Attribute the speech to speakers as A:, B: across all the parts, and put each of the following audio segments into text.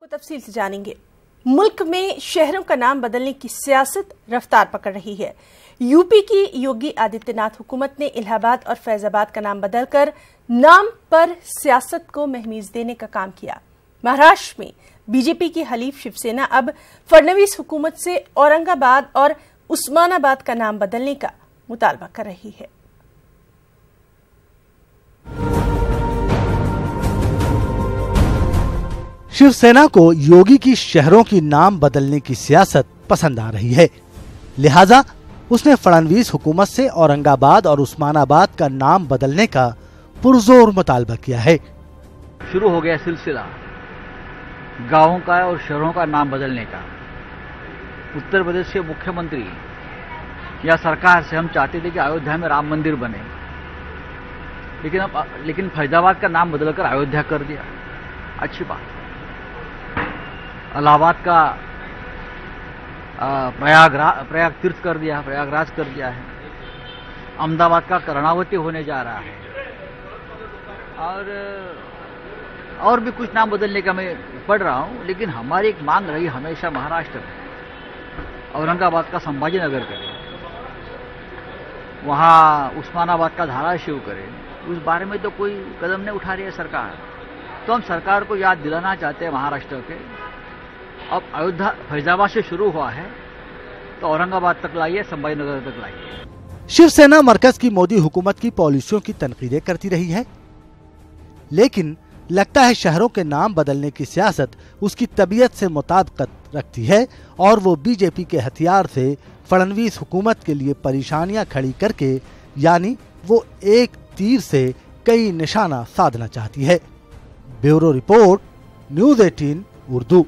A: को तफसील से जानेंगे। मुल्क में शहरों का नाम बदलने की सियासत रफ्तार पकड़ रही है। यूपी की योगी आदित्यनाथ हुकूमत ने इलाहाबाद और फैजाबाद का नाम बदलकर नाम पर सियासत को महमीज देने का काम किया। महाराष्ट्र में बीजेपी की हलीफ शिवसेना अब फडणवीस हुकूमत से औरंगाबाद और उस्मानाबाद का नाम बदलने का मुतालबा कर रही है।
B: शिवसेना को योगी की शहरों की नाम बदलने की सियासत पसंद आ रही है, लिहाजा उसने फडणवीस हुकूमत से औरंगाबाद और उस्मानाबाद का नाम बदलने का पुरजोर मुतालबा किया है।
C: शुरू हो गया सिलसिला गांवों का और शहरों का नाम बदलने का। उत्तर प्रदेश के मुख्यमंत्री या सरकार से हम चाहते थे कि अयोध्या में राम मंदिर बने, लेकिन फैजाबाद का नाम बदलकर अयोध्या कर दिया। अच्छी बात। इलाहाबाद का प्रयाग तीर्थ कर दिया, प्रयागराज कर दिया है। अहमदाबाद का कर्णावती होने जा रहा है। और भी कुछ नाम बदलने का मैं पढ़ रहा हूं, लेकिन हमारी एक मांग रही हमेशा महाराष्ट्र में औरंगाबाद का संभाजी नगर करें, वहां उस्मानाबाद का धाराशिव करें। उस बारे में तो कोई कदम नहीं उठा रही है सरकार। तो हम सरकार को याद दिलाना चाहते हैं महाराष्ट्र के, अब अयोध्या फैजाबाद से शुरू हुआ है तो औरंगाबाद तक लाइए, संभाजी नगर तक लाइए।
B: शिवसेना मरकज की मोदी हुकूमत की पॉलिसियों की तनकीदें करती रही है, लेकिन लगता है शहरों के नाम बदलने की सियासत उसकी तबीयत से मुताबिकत रखती है और वो बीजेपी के हथियार से फडणवीस हुकूमत के लिए परेशानियां खड़ी करके, यानी वो एक तीर से कई निशाना साधना चाहती है। Bureau report, news 18 Urdu.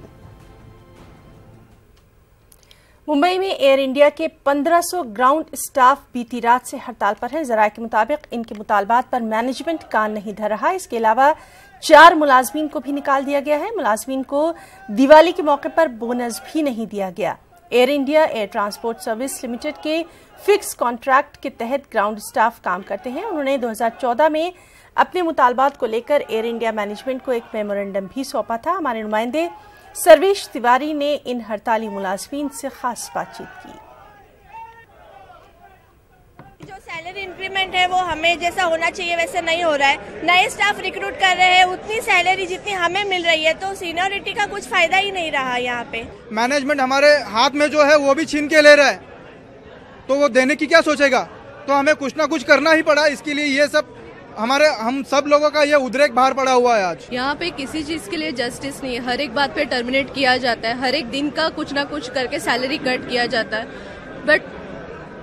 A: Mumbai में एयर इंडिया के 1500 ग्राउंड स्टाफ बीती रात से हड़ताल पर हैं। जराये के मुताबिक इनके मुतालबात पर मैनेजमेंट कान नहीं धर रहा। इसके अलावा 4 मुलाजमीन को भी निकाल दिया गया है। मुलाजमीन को दिवाली के मौके पर बोनस भी नहीं दिया गया। Air India air transport service limited के फिक्स कॉन्ट्रैक्ट के तहत ग्राउंड स्टाफ काम करते हैं। उन्होंने 2014 में अपने मुतालबात को लेकर एयर इंडिया मैनेजमेंट को एक मेमोरेंडम भी सौंपा था। हमारे नुमाइंदे सर्वेश तिवारी ने इन हड़ताली मुलाजमीन से खास बातचीत की।
D: जो सैलरी इंक्रीमेंट है वो हमें जैसा होना चाहिए वैसे नहीं हो रहा है। नए स्टाफ रिक्रूट कर रहे हैं, उतनी सैलरी जितनी हमें मिल रही है, तो सीनियरिटी का कुछ फायदा ही नहीं रहा। यहाँ पे
E: मैनेजमेंट हमारे हाथ में जो है वो भी छीन के ले रहा है, तो वो देने की क्या सोचेगा। तो हमें कुछ ना कुछ करना ही पड़ा। इसके लिए ये सब हम सब लोगों का ये उद्रेक बाहर पड़ा हुआ है। आज यहाँ
F: पे किसी चीज के लिए जस्टिस नहीं है। हर एक बात पे टर्मिनेट किया जाता है, हर एक दिन का कुछ ना कुछ करके सैलरी कट किया जाता है, बट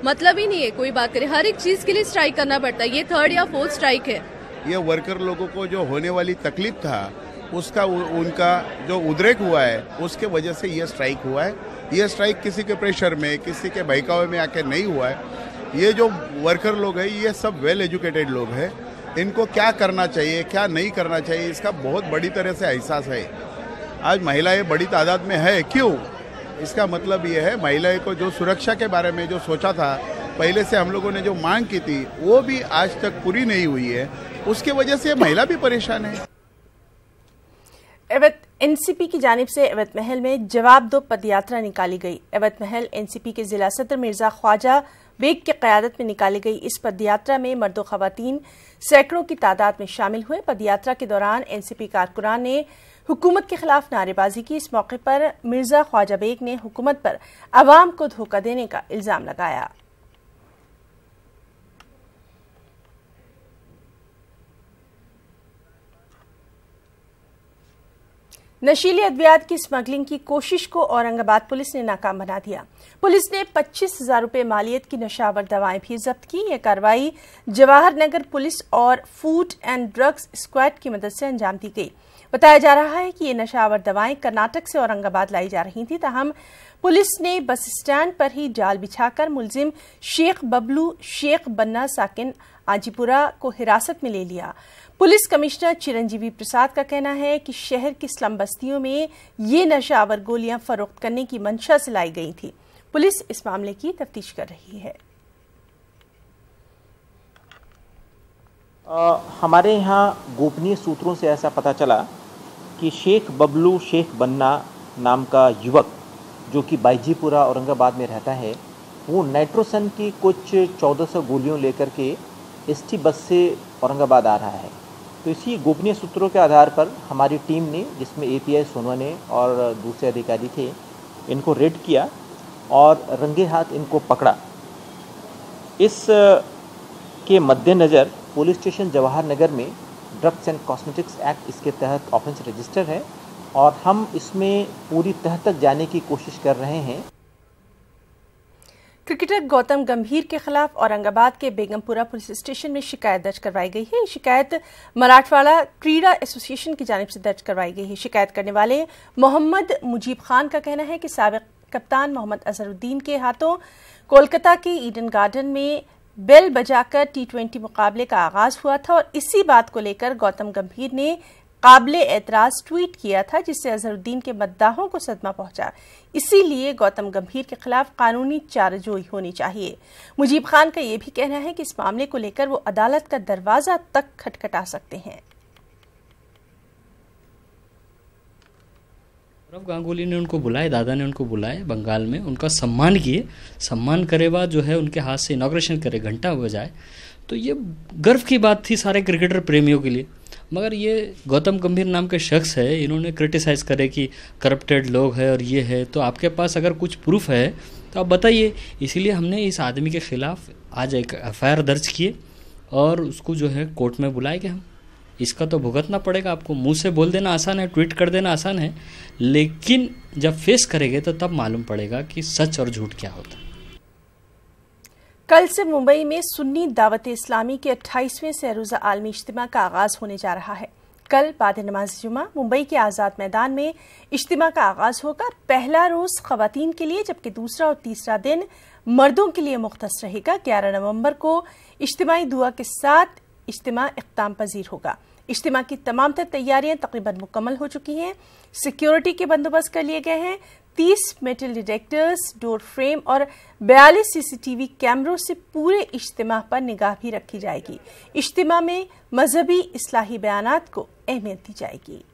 F: मतलब ही नहीं है कोई बात करे। हर एक चीज के लिए स्ट्राइक करना पड़ता है। ये 3rd या 4th स्ट्राइक है।
G: ये वर्कर लोगों को जो होने वाली तकलीफ था उसका उनका जो उद्रेक हुआ है उसके वजह से ये स्ट्राइक हुआ है। ये स्ट्राइक किसी के प्रेशर में, किसी के बहकावे में आके नहीं हुआ है। ये जो वर्कर लोग हैं ये सब वेल एजुकेटेड लोग हैं। इनको क्या करना चाहिए, क्या नहीं करना चाहिए, इसका बहुत बड़ी तरह से एहसास है। आज महिलाएं बड़ी तादाद में है। क्यों? इसका मतलब ये है महिलाएं को जो सुरक्षा के बारे में जो सोचा था पहले से, हम लोगों ने जो मांग की थी वो भी आज तक पूरी नहीं हुई है। उसके वजह से महिला भी परेशान है।
A: एवध एनसीपी की जानिब से एवध महल में जवाब दो पदयात्रा निकाली गई। एवध महल एनसीपी के जिला सदर मिर्जा ख्वाजा बेग की क़यादत में निकाली गई इस पदयात्रा में मर्द और ख़वातीन सैकड़ों की तादाद में शामिल हुए। पदयात्रा के दौरान एनसीपी कारकुनान ने हुकूमत के खिलाफ नारेबाजी की। इस मौके पर मिर्जा ख्वाजा बेग ने हुकूमत पर अवाम को धोखा देने का इल्जाम लगाया। नशीली अद्वियात की स्मगलिंग की कोशिश को औरंगाबाद पुलिस ने नाकाम बना दिया। पुलिस ने 25,000 रुपए मालियत की नशावर दवाएं भी जब्त की। यह कार्रवाई जवाहर नगर पुलिस और फूड एंड ड्रग्स स्क्वाड की मदद से अंजाम दी गई। बताया जा रहा है कि ये नशावर दवाएं कर्नाटक से औरंगाबाद लाई जा रही थी। ताहम पुलिस ने बस स्टैंड पर ही जाल बिछाकर मुलजिम शेख बबलू शेख बन्ना साकिन आजीपुरा को हिरासत में ले लिया। पुलिस कमिश्नर चिरंजीवी प्रसाद का कहना है कि शहर की स्लम बस्तियों में ये नशावर गोलियां फरोख्त करने की मंशा से लाई गई थी। पुलिस इस मामले की तफ्तीश कर रही है।
H: हमारे यहाँ गोपनीय सूत्रों से ऐसा पता चला कि शेख बबलू शेख बन्ना नाम का युवक जो कि बाईजीपुरा औरंगाबाद में रहता है, वो नाइट्रोसन की कुछ 1400 गोलियों लेकर के एसटी बस से औरंगाबाद आ रहा है। तो इसी गोपनीय सूत्रों के आधार पर हमारी टीम ने, जिसमें एपीआई सोनवने और दूसरे अधिकारी थे, इनको रेड किया और रंगे हाथ इनको पकड़ा। इस के मद्देनज़र पुलिस स्टेशन जवाहर नगर में ड्रग्स एंड कॉस्मेटिक्स एक्ट इसके तहत ऑफेंस रजिस्टर है और हम इसमें पूरी तह तक जाने की कोशिश कर रहे हैं।
A: क्रिकेटर गौतम गंभीर के खिलाफ औरंगाबाद के बेगमपुरा पुलिस स्टेशन में शिकायत दर्ज करवाई गई है। शिकायत मराठवाड़ा क्रीड़ा एसोसिएशन की जानिब से दर्ज करवाई गई है। शिकायत करने वाले मोहम्मद मुजीब खान का कहना है कि साबिक कप्तान मोहम्मद अजहरुद्दीन के हाथों कोलकाता के ईडन गार्डन में बेल बजाकर T20 मुकाबले का आगाज हुआ था और इसी बात को लेकर गौतम गंभीर ने काबिले एतराज ट्वीट किया था, जिससे अजहरुद्दीन के मद्दाहों को सदमा पहुंचा। इसीलिए गौतम गंभीर के खिलाफ कानूनी चाराजोई होनी चाहिए। मुजीब खान का यह भी कहना है कि इस मामले को लेकर वो अदालत का दरवाजा तक खटखटा सकते हैं।
I: सौरव गांगुली ने उनको बुलाए, दादा ने उनको बुलाए बंगाल में, उनका सम्मान किए। सम्मान करे बाद जो है उनके हाथ से इनॉग्रेशन करे, घंटा बजाए। तो ये गर्व की बात थी सारे क्रिकेटर प्रेमियों के लिए। मगर ये गौतम गंभीर नाम के शख्स है, इन्होंने क्रिटिसाइज़ करे कि करप्टेड लोग है और ये है। तो आपके पास अगर कुछ प्रूफ है तो आप बताइए। इसीलिए हमने इस आदमी के खिलाफ आज एक FIR दर्ज किए और उसको जो है कोर्ट में बुलाएंगे हम। इसका तो भुगतना पड़ेगा। आपको मुंह से बोल देना आसान है, ट्वीट कर देना आसान है, लेकिन जब फेस करेंगे तो तब मालूम पड़ेगा कि सच और झूठ क्या होता है।
A: कल से मुंबई में सुन्नी दावत इस्लामी के 28वें सहरूज़ा आलमी इज्तिमा का आगाज होने जा रहा है। कल बाद नमाज जुमा मुंबई के आज़ाद मैदान में इज्तिमा का आगाज होगा। पहला रोज खवातीन के लिए, जबकि दूसरा और तीसरा दिन मर्दों के लिए मुख्तस रहेगा। 11 नवंबर को इज्तिमाई दुआ के साथ इज्तिमा इख्ताम पजीर होगा। इज्तिमा की तमाम तर तैयारियां तकरीबन मुकम्मल हो चुकी हैं। सिक्योरिटी के बंदोबस्त कर लिए गए हैं। 30 मेटल डिटेक्टर्स, डोर फ्रेम और 42 CCTV कैमरों से पूरे इज्तिमा पर निगाह भी रखी जाएगी। इज्तिमा में मजहबी इस्लाही बयानात को अहमियत दी जाएगी।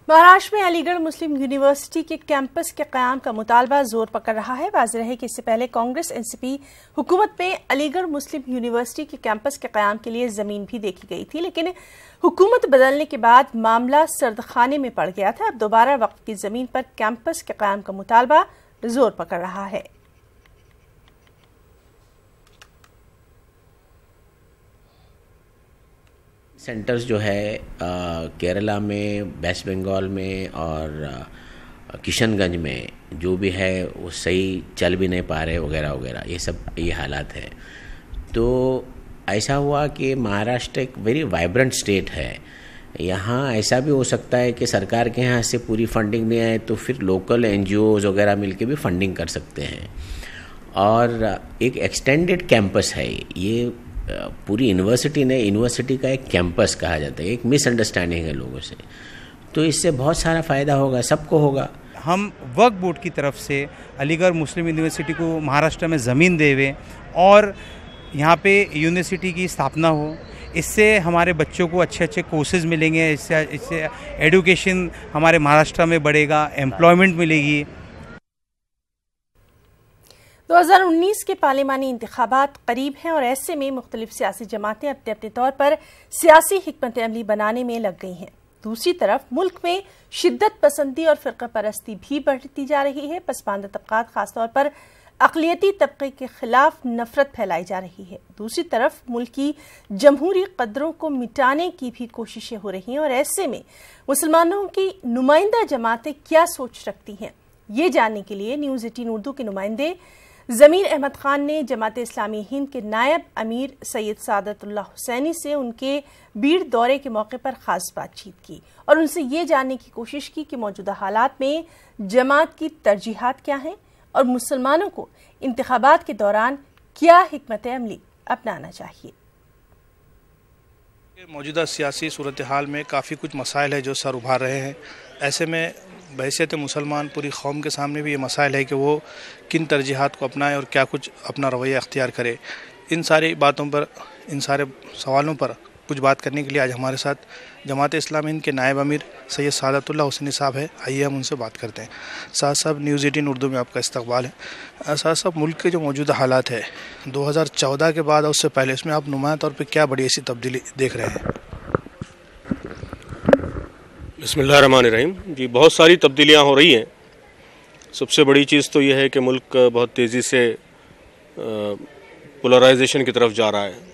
A: महाराष्ट्र में अलीगढ़ मुस्लिम यूनिवर्सिटी के कैंपस के क़याम का मुतालबा जोर पकड़ रहा है। वाज़ेह है कि इससे पहले कांग्रेस एनसीपी हुकूमत में अलीगढ़ मुस्लिम यूनिवर्सिटी के कैंपस के क़याम के लिए ज़मीन भी देखी गई थी, लेकिन हुकूमत बदलने के बाद मामला सर्दखाने में पड़ गया था। अब दोबारा वक्फ की ज़मीन पर कैंपस के क़याम का मुतालबा जोर पकड़ रहा है।
J: सेंटर्स जो है केरला में, वेस्ट बंगाल में और किशनगंज में जो भी है वो सही चल भी नहीं पा रहे वगैरह वगैरह, ये हालात है। तो ऐसा हुआ कि महाराष्ट्र एक वेरी वाइब्रेंट स्टेट है। यहाँ ऐसा भी हो सकता है कि सरकार के यहाँ से पूरी फंडिंग नहीं आए तो फिर लोकल NGOs वगैरह मिलके भी फंडिंग कर सकते हैं। और एक एक्सटेंडेड कैंपस है ये, पूरी यूनिवर्सिटी ने यूनिवर्सिटी का एक कैंपस कहा जाता है। एक मिसअंडरस्टैंडिंग है लोगों से, तो इससे बहुत सारा फ़ायदा होगा, सबको होगा।
K: हम वक्फ बोर्ड की तरफ से अलीगढ़ मुस्लिम यूनिवर्सिटी को महाराष्ट्र में ज़मीन देवे और यहाँ पे यूनिवर्सिटी की स्थापना हो। इससे हमारे बच्चों को अच्छे अच्छे कोर्सेज मिलेंगे, इससे एजुकेशन हमारे महाराष्ट्र में बढ़ेगा, एम्प्लॉयमेंट मिलेगी।
A: 2019 के पार्लिमानी इंतखाबात करीब हैं और ऐसे में मुख्तलिफ सियासी जमातें अपने अपने तौर पर सियासी हिकमत अमली बनाने में लग गई हैं। दूसरी तरफ मुल्क में शिद्दत पसंदी और फ़िरक़ा परस्ती भी बढ़ती जा रही है। पसमानदा तबक़ात खासतौर पर अक़लियती तबक़े के खिलाफ नफरत फैलाई जा रही है। दूसरी तरफ मुल्क की जमहूरी कदरों को मिटाने की भी कोशिशें हो रही हैं और ऐसे में मुसलमानों की नुमाइंदा जमातें क्या सोच रखती हैं, ये जानने के लिए न्यूज़ 18 उर्दू के नुमाइंदे ज़मीर अहमद खान ने जमात इस्लामी हिंद के नायब अमीर सैयद सादतुल्लाह हुसैनी से उनके बीड़ दौरे के मौके पर ख़ास बातचीत की और उनसे ये जानने की कोशिश की कि मौजूदा हालात में जमात की तरजीहात क्या हैं और मुसलमानों को इंतखाबात के दौरान क्या हिकमत अमली अपनाना चाहिए।
L: मौजूदा सियासी सूरत हाल में काफ़ी कुछ मसाइल है जो सर उभार रहे हैं। ऐसे में बहैसियत मुसलमान पूरी कौम के सामने भी ये मसाइल है कि वो किन तरजीहात को अपनाएं और क्या कुछ अपना रवैया अख्तियार करे। इन सारी बातों पर, इन सारे सवालों पर कुछ बात करने के लिए आज हमारे साथ जमात इस्लामी हिंद के नायब अमीर सैयद सादतुल्लाह हुसैनी साहब है। आइए हम उनसे बात करते हैं। साद साहब, न्यूज़ 18 उर्दू में आपका इस्तकबाल है। साद साहब, मुल्क के जो मौजूदा हालात है 2014 के बाद और उससे पहले, इसमें आप नुमाया तौर पर क्या बड़ी ऐसी तब्दीली देख रहे हैं?
M: बिस्मिल्लाहिर्रहमानिर्रहीम। जी, बहुत सारी तब्दीलियाँ हो रही हैं। सबसे बड़ी चीज़ तो यह है कि मुल्क बहुत तेज़ी से पोलराइजेशन की तरफ जा रहा है।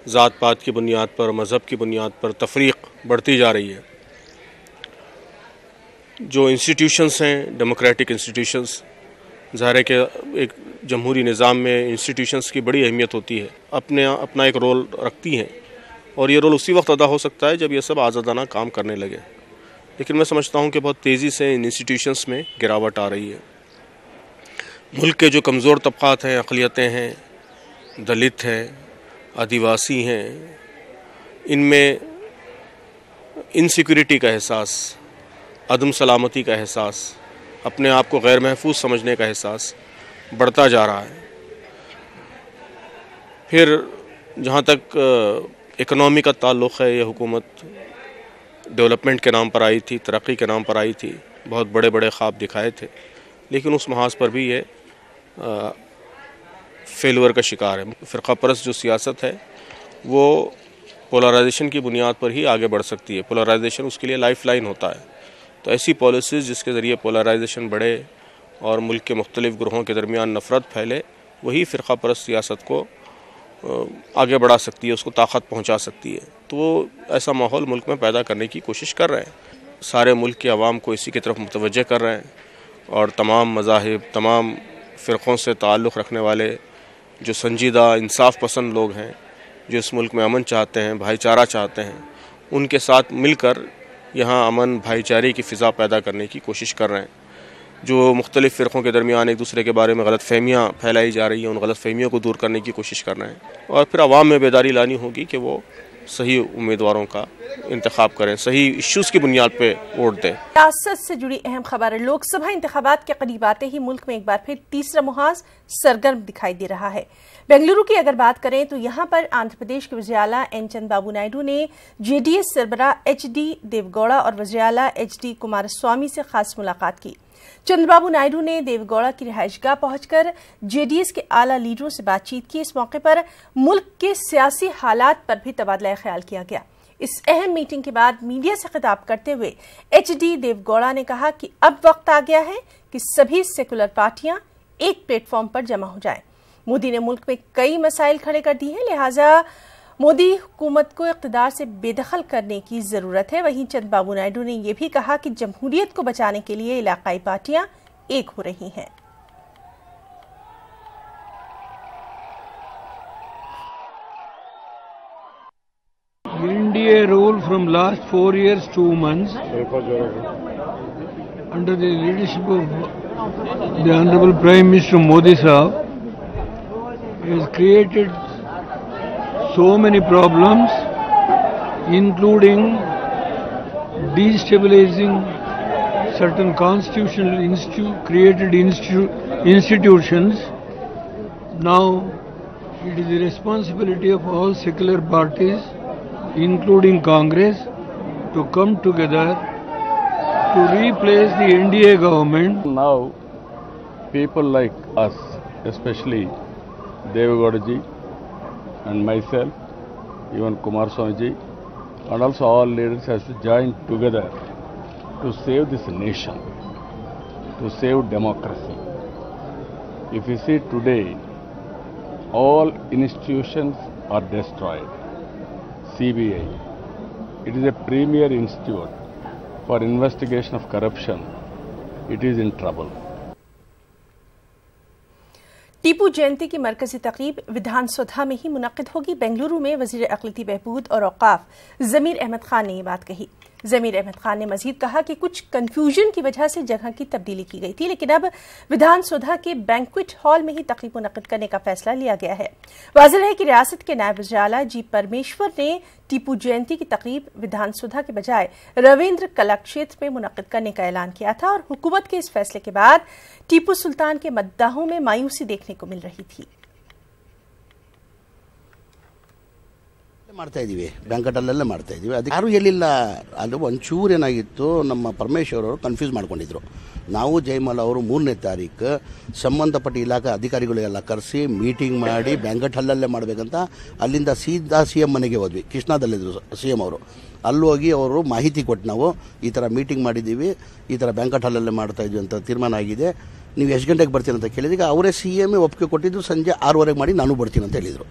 M: ज़ात पात की बुनियाद पर, मज़हब की बुनियाद पर तफरीक बढ़ती जा रही है। जो इंस्टीट्यूशंस हैं, डेमोक्रेटिक इंस्टीट्यूशंस, ज़ाहिर है कि एक जमहूरी निज़ाम में इंस्टीट्यूशंस की बड़ी अहमियत होती है, अपना एक रोल रखती हैं, और ये रोल उसी वक्त अदा हो सकता है जब ये सब आज़ादाना काम करने लगे। लेकिन मैं समझता हूँ कि बहुत तेज़ी से इन इंस्टीट्यूशंस में गिरावट आ रही है। मुल्क के जो कमज़ोर तबक़ात हैं, अक़लियतें हैं, दलित हैं, आदिवासी हैं, इनमें इनसिक्योरिटी का एहसास, अदम सलामती का एहसास, अपने आप को गैर महफूज समझने का एहसास बढ़ता जा रहा है। फिर जहाँ तक इकनॉमी का ताल्लुक़ है, ये हुकूमत डेवलपमेंट के नाम पर आई थी, तरक्की के नाम पर आई थी, बहुत बड़े बड़े ख्वाब दिखाए थे, लेकिन उस महाज पर भी ये फेलवर का शिकार है। फ़िरक़ा परस्त जो सियासत है वो पोलराइजेशन की बुनियाद पर ही आगे बढ़ सकती है। पोलराइजेशन उसके लिए लाइफलाइन होता है। तो ऐसी पॉलिसीज़ जिसके ज़रिए पोलराइजेशन बढ़े और मुल्क के मुख्तलिफ़ ग्रोहों के दरमियान नफ़रत फैले, वही फ़िरक़ा परस्त सियासत को आगे बढ़ा सकती है, उसको ताकत पहुंचा सकती है। तो ऐसा माहौल मुल्क में पैदा करने की कोशिश कर रहे हैं। सारे मुल्क के अवाम को इसी की तरफ मुतवज्जे कर रहे हैं, और तमाम मज़ाहिब, तमाम फ़िरक़ों से ताल्लुक़ रखने वाले जो संजीदा इंसाफ पसंद लोग हैं, जो इस मुल्क में अमन चाहते हैं, भाईचारा चाहते हैं, उनके साथ मिलकर यहाँ अमन भाईचारे की फ़िज़ा पैदा करने की कोशिश कर रहे हैं। जो मुख्तलिफ़ फ़िरक़ों के दरमियान एक दूसरे के बारे में गलत फ़हमियाँ फैलाई जा रही हैं, उन गलत फ़हमियों को दूर करने की कोशिश कर रहे हैं, और फिर आवाम में बेदारी लानी होगी कि वो सही उम्मीदवारों का इंतखाब करें, सही इश्यूज़ की बुनियाद पे वोट दें।
A: सियासत से जुड़ी अहम खबर। लोकसभा इंतखाबात के करीब आते ही मुल्क में एक बार फिर तीसरा मुहाज सरगर्म दिखाई दे रहा है। बेंगलुरु की अगर बात करें तो यहाँ पर आंध्र प्रदेश के वज़ीर आला एन चंद्रबाबू नायडू ने जेडीएस सरबराह एचडी देवेगौड़ा और वज़ीर आला एचडी कुमारस्वामी से खास मुलाकात की। चंद्रबाबू नायडू ने देवेगौड़ा की रिहाइशगाह पहुंचकर जेडीएस के आला लीडरों से बातचीत की। इस मौके पर मुल्क के सियासी हालात पर भी तबादला ख्याल किया गया। इस अहम मीटिंग के बाद मीडिया से खिताब करते हुए एचडी देवेगौड़ा ने कहा कि अब वक्त आ गया है कि सभी सेकुलर पार्टियां एक प्लेटफॉर्म पर जमा हो जाएं। मोदी ने मुल्क में कई मसाइल खड़े कर दिए हैं, लिहाजा मोदी हुकूमत को इक़्तिदार से बेदखल करने की जरूरत है। वहीं चंद्रबाबू नायडू ने यह भी कहा कि जमहूरियत को बचाने के लिए इलाकाई पार्टियां एक हो रही हैं।
N: NDA rule from last 4 years 2 months under the leadership of the Honorable Prime Minister Modi Sahab has created so many problems, including destabilizing certain constitutional created institutions. Now it is the responsibility of all secular parties, including Congress, to come together to replace the NDA government.
O: Now, people like us, especially Devegowda ji and myself, even Kumaraswamy ji, and also all leaders has to join together to save this nation, to save democracy. If you see today, all institutions are destroyed. CBI, it is a premier institute for investigation of corruption. It is in trouble.
A: Tipu जयंती की मरकजी तकरीब विधानसभा में ही मुनक्किद होगी। बेंगलुरु में वजीर अक़लियती बहबूद और औक़ाफ ज़मीर अहमद खान ने ये बात कही। ज़मीर अहमद खान ने मजीद कहा कि कुछ कन्फ्यूजन की वजह से जगह की तब्दीली की गई थी, लेकिन अब विधानसभा के बैंक्वेट हॉल में ही तकरीब मुनक्किद करने का फैसला लिया गया है। वाज़ेह है कि रियासत के नायब वज़ीर आला जी परमेश्वर ने टीपू जयंती की तकरीब विधानसभा के बजाय रविंद्र कला क्षेत्र में मुनक्किद करने का ऐलान किया था, और हुकूमत के इस फैसले के बाद टीपू सुल्तान के मद्दाहों में मायूसी देखने को मिल रही थी।
P: ಮಾಡ್ತಾ ಇದೀವಿ, ಬ್ಯಾಂಕಟಲ್ಲೇ ಮಾಡ್ತಾ ಇದೀವಿ. ಅದಕ್ಕೆ ಯಾರು ಹೇಳಿಲ್ಲ. ಅದು ಒಂಚೂರು ಏನಾಗಿತ್ತು, ನಮ್ಮ ಪರಮೇಶ್ವರ್ ಅವರು ಕನ್ಫ್ಯೂಸ್ ಮಾಡ್ಕೊಂಡಿದ್ರು. ನಾವು ಜಯಮಾಲ ಅವರು 3ನೇ ತಾರೀಕು ಸಂಬಂಧಪಟ್ಟ ಇಲಾಖೆ ಅಧಿಕಾರಿಗಳೆಲ್ಲ ಕರೆಸಿ ಮೀಟಿಂಗ್ ಮಾಡಿ ಬ್ಯಾಂಕಟ್ ಹಲ್ಲಲ್ಲೇ ಮಾಡಬೇಕಂತ ಅಲ್ಲಿಂದ ಸೀದಾ CM ಮನೆಗೆ ಹೋದ್ವಿ. ಕೃಷ್ಣಾದಲ್ಲಿದ್ದರು CM ಅವರು. ಅಲ್ಲಿ ಹೋಗಿ ಅವರು ಮಾಹಿತಿ ಕೊಟ್ಟು ನಾವು ಈ ಥರ ಮೀಟಿಂಗ್ ಮಾಡಿದ್ದೀವಿ, ಈ ಥರ ಬ್ಯಾಂಕಟ್ ಹಲ್ಲಲ್ಲೇ ಮಾಡ್ತಾ ಇದ್ವಿ ಅಂತ ತೀರ್ಮಾನ ಆಗಿದೆ, ನೀವು ಎಷ್ಟು ಗಂಟೆಗೆ ಬರ್ತೀನಿ ಅಂತ ಕೇಳಿದಾಗ ಅವರೇ CM ಒಪ್ಪಿಗೆ ಕೊಟ್ಟಿದ್ದು ಸಂಜೆ 6:30 ಮಾಡಿ ನಾನು ಬರ್ತೀನಿ ಅಂತ ಹೇಳಿದರು.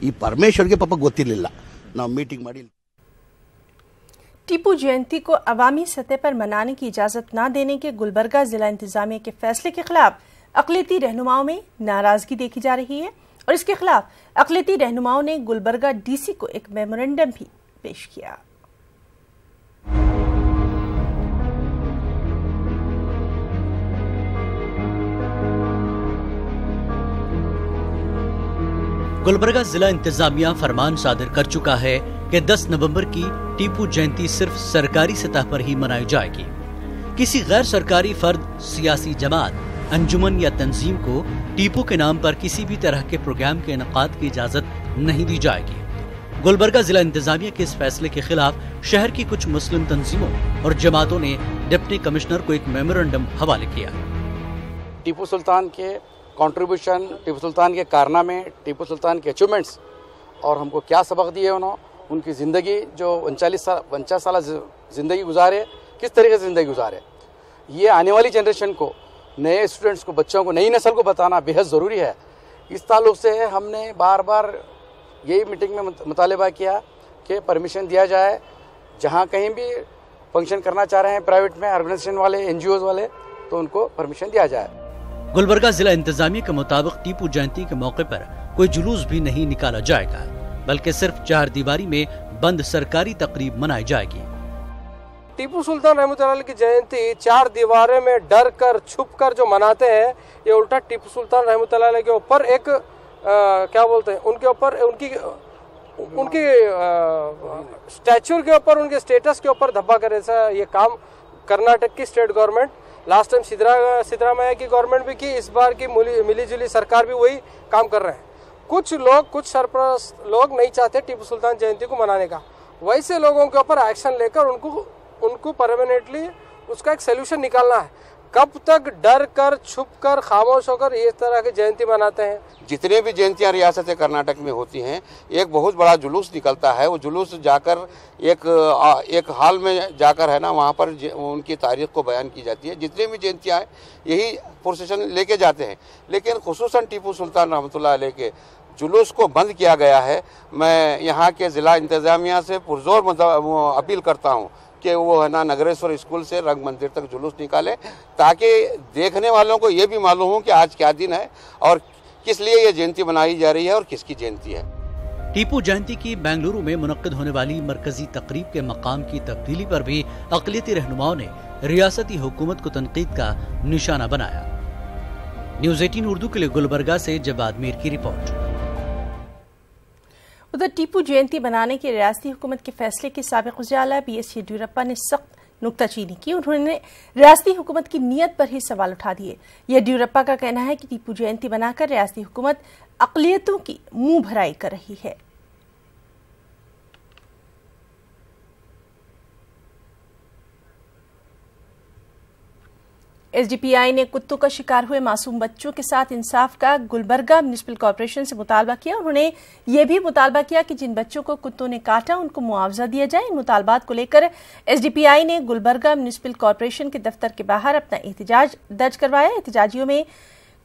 P: ಈ ಪರಮೇಶ್ವರ್ಗೆ ಪಾಪ ಗೊತ್ತಿರಲಿಲ್ಲ, ನಾವು ಮೀಟಿಂಗ್ ಮಾಡಿ.
A: टीपू जयंती को अवामी सतह पर मनाने की इजाजत न देने के गुलबर्गा जिला इंतजामिया के फैसले के खिलाफ अक़लियती रहनुमाओं में नाराजगी देखी जा रही है और इसके खिलाफ अक़लियती रहनुमाओं ने गुलबर्गा DC को एक मेमोरेंडम भी पेश किया।
Q: गुलबर्गा जिला इंतजामिया फरमान सादर कर चुका है कि 10 नवंबर की टीपू जयंती सिर्फ सरकारी सतह पर ही मनाई जाएगी। किसी गैर सरकारी फर्द, सियासी जमात, अंजुमन या तंजीम को टीपू के नाम पर किसी भी तरह के प्रोग्राम के इनेकाद की इजाजत नहीं दी जाएगी। गुलबर्गा जिला इंतजामिया के इस फैसले के खिलाफ शहर की कुछ मुस्लिम तंजीमों और जमातों ने डिप्टी कमिश्नर को एक मेमोरेंडम हवाले किया।
R: टीपू सुल्तान के कंट्रीब्यूशन, टीपू सुल्तान के कारनामे, टीपू सुल्तान के अचीवमेंट्स और हमको क्या सबक दिए उन्होंने, उनकी ज़िंदगी जो 49 साल ज़िंदगी गुजारे, किस तरीके से ज़िंदगी गुजारे, ये आने वाली जनरेशन को, नए स्टूडेंट्स को, बच्चों को, नई नस्ल को बताना बेहद ज़रूरी है। इस ताल्लुक़ से हमने बार बार यही मीटिंग में मुतालबा किया कि परमिशन दिया जाए, जहाँ कहीं भी फंक्शन करना चाह रहे हैं प्राइवेट में ऑर्गेनाइजेशन वाले, NGOs वाले, तो उनको परमिशन दिया जाए।
Q: गुलबर्गा जिला इंतजामिया के मुताबिक टीपू जयंती के मौके पर कोई जुलूस भी नहीं निकाला जाएगा, बल्कि सिर्फ 4 दीवारी में बंद सरकारी तकरीब मनाई जाएगी।
S: टीपू सुल्तान रहमतुल्लाह अलैह की जयंती 4 दीवारों में डर कर, छुप कर जो मनाते हैं, ये उल्टा टीपू सुल्तान रहमतुल्लाह अलैह के ऊपर एक क्या बोलते हैं, उनके ऊपर उनकी स्टैच्यू के ऊपर, उनके स्टेटस के ऊपर धब्बा करे। ऐसा ये काम कर्नाटक की state government, last time Siddaramaiah की गवर्नमेंट भी की, इस बार की मिली जुली सरकार भी वही काम कर रहे हैं। कुछ लोग, कुछ सरपरस्त लोग नहीं चाहते टीपू सुल्तान जयंती को मनाने का। वैसे लोगों के ऊपर एक्शन लेकर उनको परमानेंटली उसका एक सोल्यूशन निकालना है। कब तक डर कर, छुप कर, खामोश होकर ये तरह की जयंती मनाते हैं?
T: जितने भी जयंतियां रियासत कर्नाटक में होती हैं, एक बहुत बड़ा जुलूस निकलता है। वो जुलूस जाकर एक हाल में जाकर है ना, वहाँ पर उनकी तारीख को बयान की जाती है। जितने भी जयंतियां हैं यही प्रोसेशन लेके जाते हैं, लेकिन खुसूसन टीपू सुल्तान रहमतुल्लाह अलैह के जुलूस को बंद किया गया है। मैं यहाँ के ज़िला इंतज़ामिया से पुरजोर अपील करता हूँ कि वो है ना नगरेश्वर स्कूल से रंग मंदिर तक जुलूस निकाले, ताकि देखने वालों को ये भी मालूम हो कि आज क्या दिन है और किस लिए ये जयंती मनाई जा रही है और किसकी जयंती है।
Q: टीपू जयंती की बेंगलुरु में मुनक्किद होने वाली मरकजी तकरीब के मकाम की तब्दीली पर भी अक़लियती रहनुमाओं ने रियासती हुकूमत को तनकीद का निशाना बनाया। न्यूज़ 18 उर्दू के लिए गुलबर्गा से जवाद मीर की रिपोर्ट।
A: उधर टीपू जयंती बनाने के रियासती हुकूमत के फैसले के साबिक़ वज़ीर-ए-आला BS येदियुरप्पा ने सख्त नुक्ताचीनी की। उन्होंने रियासती हुकूमत की नीयत पर ही सवाल उठा दिए। येदियुरप्पा का कहना है कि टीपू जयंती बनाकर रियासती हुकूमत अक़लियतों की मुंह भराई कर रही है। SDPI ने कुत्तों का शिकार हुए मासूम बच्चों के साथ इंसाफ का गुलबर्गा म्युनिसिपल कॉर्पोरेशन से मुतालबा किया। उन्होंने ये भी मुतालबा किया कि जिन बच्चों को कुत्तों ने काटा उनको मुआवजा दिया जाए। इन मुतालबात को लेकर SDPI ने गुलबर्गा म्युनिसिपल कॉर्पोरेशन के दफ्तर के बाहर अपना एहतजाज दर्ज करवाया। एहतजाजियों में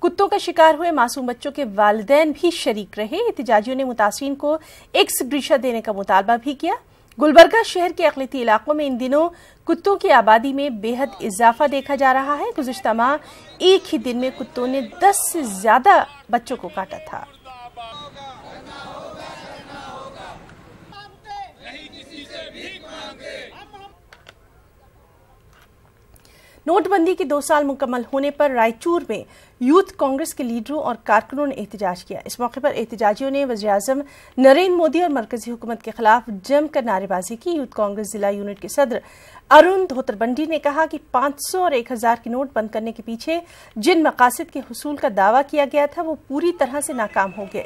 A: कुत्तों का शिकार हुए मासूम बच्चों के वालिदैन भी शरीक रहे। एहतजाजियों ने मुतासिरीन को एक्स ग्रीशा देने का मुतालबा भी किया। गुलबर्गा शहर के अक़लियती इलाकों में इन दिनों कुत्तों की आबादी में बेहद इजाफा देखा जा रहा है। गुज़िश्ता माह एक ही दिन में कुत्तों ने 10 से ज्यादा बच्चों को काटा था। नोटबंदी के 2 साल मुकम्मल होने पर रायचूर में यूथ कांग्रेस के लीडरों और कारकुनों ने एहतजाज किया। इस मौके पर एहतजाजियों ने वज़ीर-ए-आज़म नरेंद्र मोदी और मरकजी हुकूमत के खिलाफ जमकर नारेबाजी की। यूथ कांग्रेस जिला यूनिट के सदर अरुण धोतरबंडी ने कहा कि 500 और 1000 के नोट बंद करने के पीछे जिन मकासद के हुसूल का दावा किया गया था वो पूरी तरह से नाकाम हो गए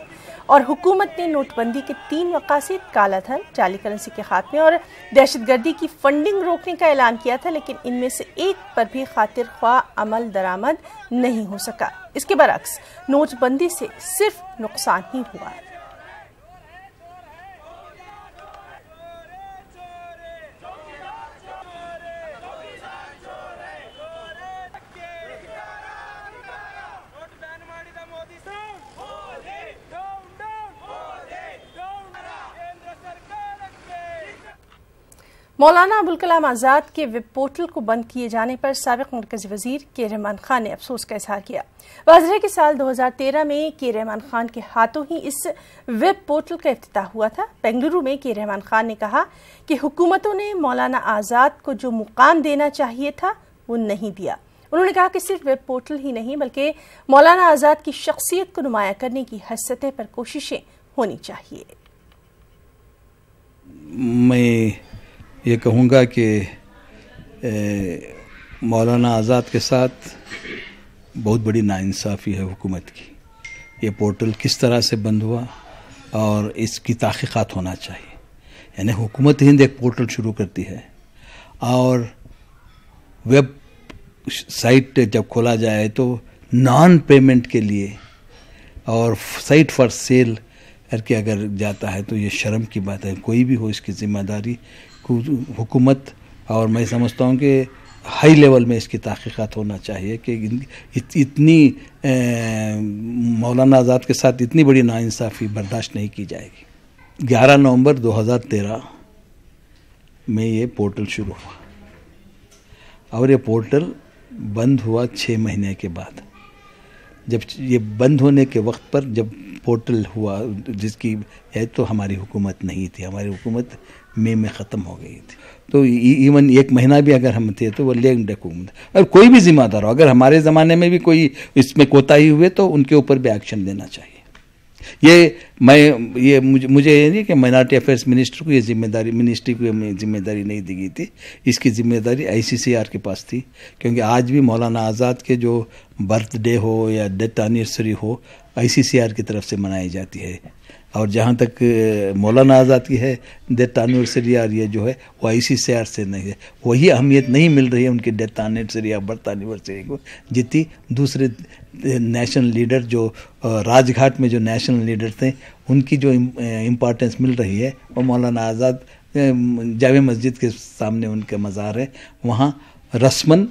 A: और हुकूमत ने नोटबंदी के 3 मकासद काला धन, जाली करेंसी के खात्मे और दहशतगर्दी की फंडिंग रोकने का ऐलान किया था, लेकिन इनमें से एक पर भी खातिर ख्वाह अमल दरामद नहीं हो सका। इसके बरअक्स नोटबंदी से सिर्फ नुकसान ही हुआ है। मौलाना अबुल कलाम आज़ाद के वेब पोर्टल को बंद किए जाने पर साबिक मरकजी वजीर के रहमान खान ने अफसोस का इजहार किया। वाज़ेह है कि साल 2013 में के रहमान खान के हाथों ही इस वेब पोर्टल का इफ्तिताह हुआ था। बेंगलुरु में के रहमान खान ने कहा कि हुकूमतों ने मौलाना आज़ाद को जो मुकाम देना चाहिए था वो नहीं दिया। उन्होंने कहा कि सिर्फ वेब पोर्टल ही नहीं बल्कि मौलाना आज़ाद की शख्सियत को नुमाया करने की हर सतह पर कोशिशें होनी चाहिए।
U: मैं ये कहूँगा कि मौलाना आज़ाद के साथ बहुत बड़ी नाइंसाफ़ी है हुकूमत की। ये पोर्टल किस तरह से बंद हुआ और इसकी तहक़ीक़ात होना चाहिए। यानी हुकूमत हिंद एक पोर्टल शुरू करती है और वेब साइट जब खोला जाए तो नॉन पेमेंट के लिए और साइट फॉर सेल करके अगर जाता है तो ये शर्म की बात है। कोई भी हो इसकी ज़िम्मेदारी हुकूमत, और मैं समझता हूँ कि हाई लेवल में इसकी तहक़ीक़ात होना चाहिए कि इतनी मौलाना आज़ाद के साथ इतनी बड़ी नाइंसाफ़ी बर्दाश्त नहीं की जाएगी। 11 नवंबर 2013 में ये पोर्टल शुरू हुआ और ये पोर्टल बंद हुआ 6 महीने के बाद। जब ये बंद होने के वक्त पर जब पोर्टल हुआ जिसकी है तो हमारी हुकूमत नहीं थी, हमारी हुकूमत मई में ख़त्म हो गई थी। तो इवन 1 महीना भी अगर हम थे तो वो लेग हुकूमत, और कोई भी जिम्मेदार हो, अगर हमारे ज़माने में भी कोई इसमें कोताही हुए तो उनके ऊपर भी एक्शन लेना चाहिए। मुझे ये नहीं कि माइनॉरिटी अफेयर्स मिनिस्टर को ये जिम्मेदारी, मिनिस्ट्री को जिम्मेदारी नहीं दी गई थी। इसकी जिम्मेदारी ICCR के पास थी, क्योंकि आज भी मौलाना आज़ाद के जो बर्थडे हो या डेथ एनिवर्सरी हो ICCR की तरफ से मनाई जाती है। और जहाँ तक मौलाना आज़ाद की है डेथ एनिवर्सरी और ये जो है वो ICCR से नहीं है, वही अहमियत नहीं मिल रही है उनकी डेथ एनिवर्सरी या बर्थ एनिवर्सरी को जितनी दूसरे नेशनल लीडर जो राजघाट में जो नेशनल लीडर थे उनकी जो इम्पोर्टेंस मिल रही है। वो मौलाना आज़ाद जामे मस्जिद के सामने उनका मज़ार है, वहाँ रस्मन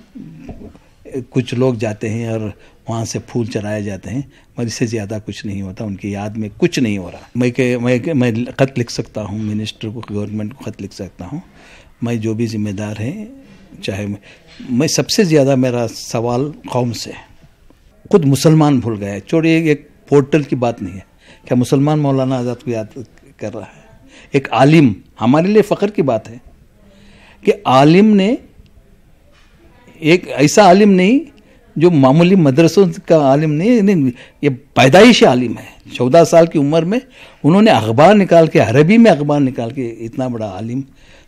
U: कुछ लोग जाते हैं और वहाँ से फूल चढ़ाए जाते हैं, मगर इससे ज़्यादा कुछ नहीं होता। उनकी याद में कुछ नहीं हो रहा। मैं ख़त लिख सकता हूँ मिनिस्टर को, गवर्नमेंट को ख़त लिख सकता हूँ। मैं जो भी ज़िम्मेदार हैं, चाहे मैं सबसे ज़्यादा मेरा सवाल कौम से, खुद मुसलमान भूल गए। छोड़िए, एक पोर्टल की बात नहीं है, क्या मुसलमान मौलाना आज़ाद को याद कर रहा है? एक आलिम, हमारे लिए फ़ख्र की बात है कि आलिम ने, एक ऐसा आलिम नहीं जो मामूली मदरसों का आलिम नहीं, ये पैदाइश आलिम है। 14 साल की उम्र में उन्होंने अखबार निकाल के, अरबी में अखबार निकाल के, इतना बड़ा आलिम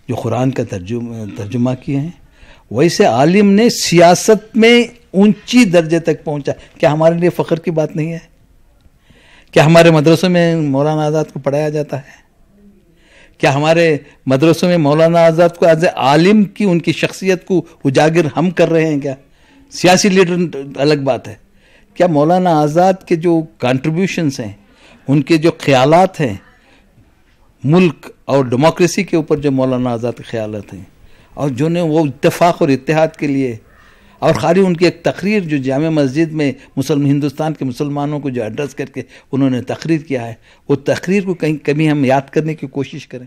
U: जो कुरान का तर्जुमा किए हैं। वैसे आलिम ने सियासत में ऊंची दर्जे तक पहुंचा। क्या हमारे लिए फ़ख्र की बात नहीं है? क्या हमारे मदरसों में मौलाना आज़ाद को पढ़ाया जाता है? क्या हमारे मदरसों में मौलाना आज़ाद को एज ए आलिम की उनकी शख्सियत को उजागर हम कर रहे हैं? क्या सियासी लीडर अलग बात है, क्या मौलाना आज़ाद के जो कंट्रीब्यूशंस हैं, उनके जो ख्यालात हैं मुल्क और डेमोक्रेसी के ऊपर, जो मौलाना आज़ाद के ख्यालात हैं और जो ने वो इत्तेफाक और इत्तेहाद के लिए, और खाली उनकी एक तकरीर जो जामे मस्जिद में हिंदुस्तान के मुसलमानों को जो एड्रेस करके उन्होंने तकरीर किया है, वो तकरीर को कहीं कभी हम याद करने की कोशिश करें।